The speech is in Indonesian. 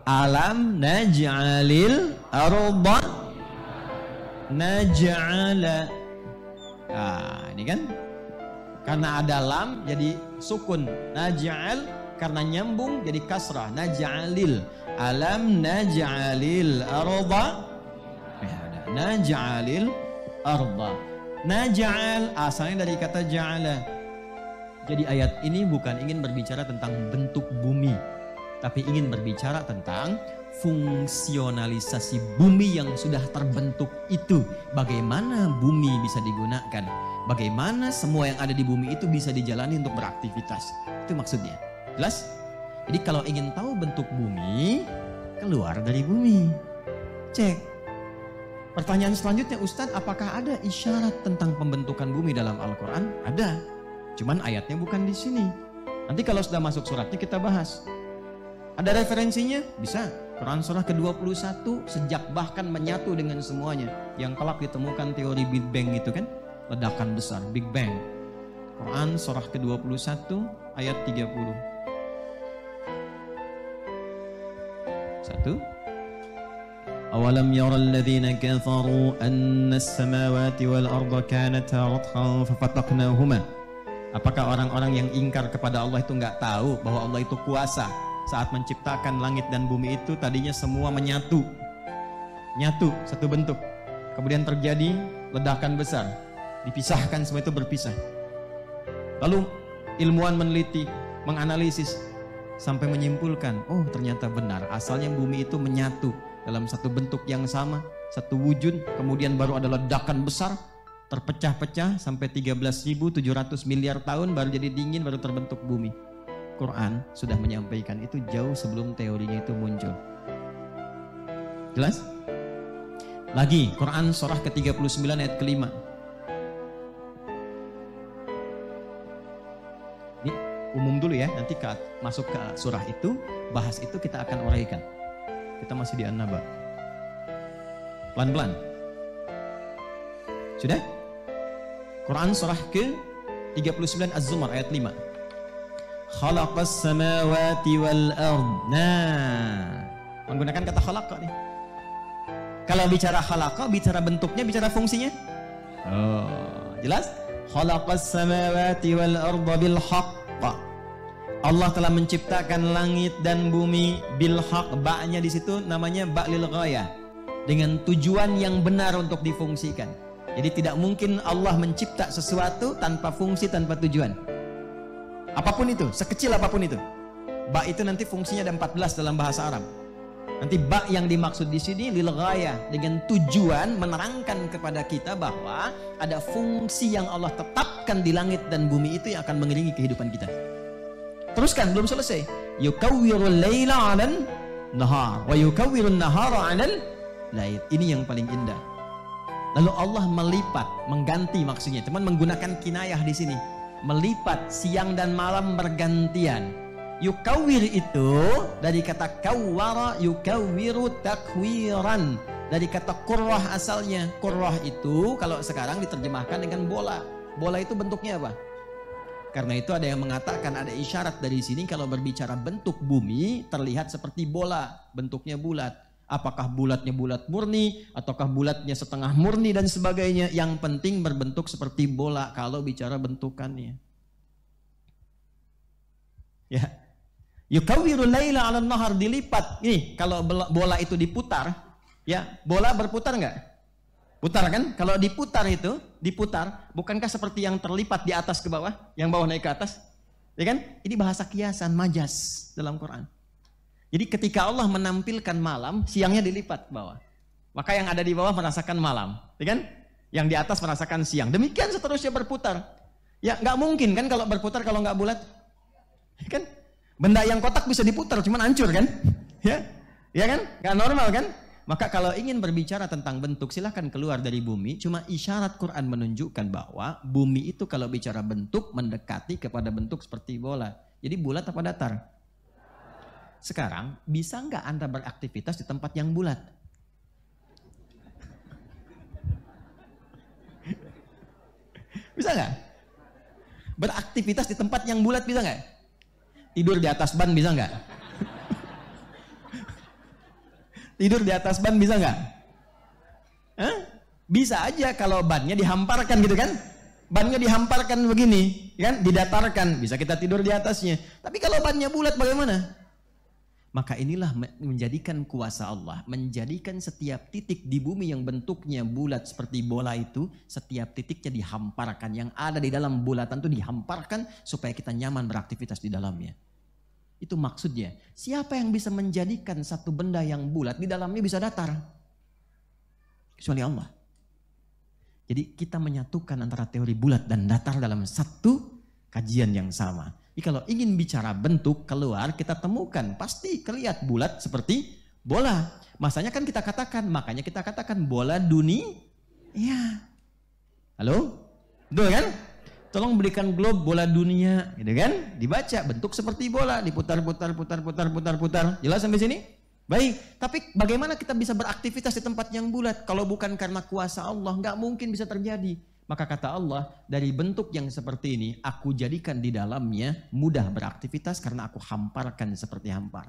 Alam naj'alil arda naj'ala. Nah, ini kan karena ada lam jadi sukun. Naj'al karena nyambung jadi kasrah. Naj'alil. Alam naj'alil arda. Naj'alil arda. Naj'al asalnya dari kata ja'ala. Jadi ayat ini bukan ingin berbicara tentang bentuk bumi, tapi ingin berbicara tentang fungsionalisasi bumi yang sudah terbentuk itu. Bagaimana bumi bisa digunakan, bagaimana semua yang ada di bumi itu bisa dijalani untuk beraktivitas. Itu maksudnya. Jelas? Jadi kalau ingin tahu bentuk bumi, keluar dari bumi. Cek. Pertanyaan selanjutnya, Ustadz, apakah ada isyarat tentang pembentukan bumi dalam Al-Quran? Ada. Cuman ayatnya bukan di sini. Nanti kalau sudah masuk suratnya kita bahas. Ada referensinya? Bisa. Quran surah ke-21 sejak bahkan menyatu dengan semuanya. Yang kelak ditemukan teori Big Bang itu kan, ledakan besar, Big Bang. Quran surah ke-21 ayat 30. 1. Awalam yaral ladzina kafaru anna as-samawati wal arda kanata ratqan fafataqnahuma. Apakah orang-orang yang ingkar kepada Allah itu nggak tahu bahwa Allah itu kuasa saat menciptakan langit dan bumi itu tadinya semua menyatu, satu bentuk. Kemudian terjadi ledakan besar, dipisahkan, semua itu berpisah. Lalu ilmuwan meneliti, menganalisis sampai menyimpulkan, oh ternyata benar, asalnya bumi itu menyatu dalam satu bentuk yang sama, satu wujud, kemudian baru ada ledakan besar, terpecah-pecah sampai 13.700 miliar tahun baru jadi dingin, baru terbentuk bumi. Quran sudah menyampaikan itu jauh sebelum teorinya itu muncul. Jelas? Lagi Quran surah ke-39 ayat ke-5. Ini umum dulu ya, nanti masuk ke surah itu, bahas itu kita akan uraikan. Kita masih di An-Naba. Pelan-pelan. Sudah? Quran surah ke-39 Az-Zumar ayat 5. Khalaqas samawati wal ard. Nah, menggunakan kata khalaqa nih. Kalau bicara khalaqa, bicara bentuknya, bicara fungsinya. Oh, jelas? Khalaqas samawati wal arda bil haqq. Allah telah menciptakan langit dan bumi bil haqq. Ba-nya di situ namanya ba lil ghayah. Dengan tujuan yang benar untuk difungsikan. Jadi tidak mungkin Allah mencipta sesuatu tanpa fungsi, tanpa tujuan. Apapun itu, sekecil apapun itu. Ba itu nanti fungsinya ada 14 dalam bahasa Arab. Nanti ba yang dimaksud di sini lil ghayah, dengan tujuan menerangkan kepada kita bahwa ada fungsi yang Allah tetapkan di langit dan bumi itu yang akan mengiringi kehidupan kita. Teruskan, belum selesai. Yukawwirul laila 'alan nahar wa yukawwirun nahara 'alal lail. Ini yang paling indah. Lalu Allah melipat, mengganti maksudnya, teman menggunakan kinayah di sini. Melipat siang dan malam bergantian. Yukawwir itu dari kata kawwara, yukawwiru takwiran. Dari kata qurrah asalnya. Qurrah itu kalau sekarang diterjemahkan dengan bola. Bola itu bentuknya apa? Karena itu ada yang mengatakan ada isyarat dari sini kalau berbicara bentuk bumi terlihat seperti bola, bentuknya bulat. Apakah bulatnya bulat murni ataukah bulatnya setengah murni dan sebagainya, yang penting berbentuk seperti bola kalau bicara bentukannya. Ya. Yukawwirul laila 'alan nahar, dilipat. Nih, kalau bola itu diputar, ya, bola berputar enggak? Putar kan? Kalau diputar itu, diputar, bukankah seperti yang terlipat di atas ke bawah, yang bawah naik ke atas? Ya kan? Ini bahasa kiasan, majas dalam Quran. Jadi ketika Allah menampilkan malam, siangnya dilipat ke bawah. Maka yang ada di bawah merasakan malam, ya kan? Yang di atas merasakan siang. Demikian seterusnya berputar. Ya nggak mungkin kan kalau berputar kalau nggak bulat, ya kan? Benda yang kotak bisa diputar, cuman hancur kan? Ya kan? Nggak normal kan? Maka kalau ingin berbicara tentang bentuk, silahkan keluar dari bumi. Cuma isyarat Quran menunjukkan bahwa bumi itu kalau bicara bentuk mendekati kepada bentuk seperti bola. Jadi bulat apa datar? Sekarang, bisa nggak Anda beraktivitas di tempat yang bulat? Bisa nggak? Beraktivitas di tempat yang bulat bisa nggak? Tidur di atas ban bisa nggak? Tidur di atas ban bisa nggak? Hah? Bisa aja kalau bannya dihamparkan gitu kan? Bannya dihamparkan begini, kan? Didatarkan, bisa kita tidur di atasnya. Tapi kalau bannya bulat bagaimana? Maka inilah menjadikan kuasa Allah, menjadikan setiap titik di bumi yang bentuknya bulat seperti bola itu, setiap titiknya dihamparkan. Yang ada di dalam bulatan itu dihamparkan supaya kita nyaman beraktivitas di dalamnya. Itu maksudnya. Siapa yang bisa menjadikan satu benda yang bulat di dalamnya bisa datar? Kecuali Allah. Jadi kita menyatukan antara teori bulat dan datar dalam satu kajian yang sama. Jadi kalau ingin bicara bentuk keluar, kita temukan pasti kelihatan bulat seperti bola. Makanya kita katakan bola dunia. Iya. Halo? Betul kan? Tolong berikan globe bola dunia, gitu kan? Dibaca bentuk seperti bola, diputar. Jelas sampai sini? Baik, tapi bagaimana kita bisa beraktivitas di tempat yang bulat? Kalau bukan karena kuasa Allah, nggak mungkin bisa terjadi. Maka kata Allah, dari bentuk yang seperti ini, aku jadikan di dalamnya mudah beraktivitas karena aku hamparkan seperti hampar.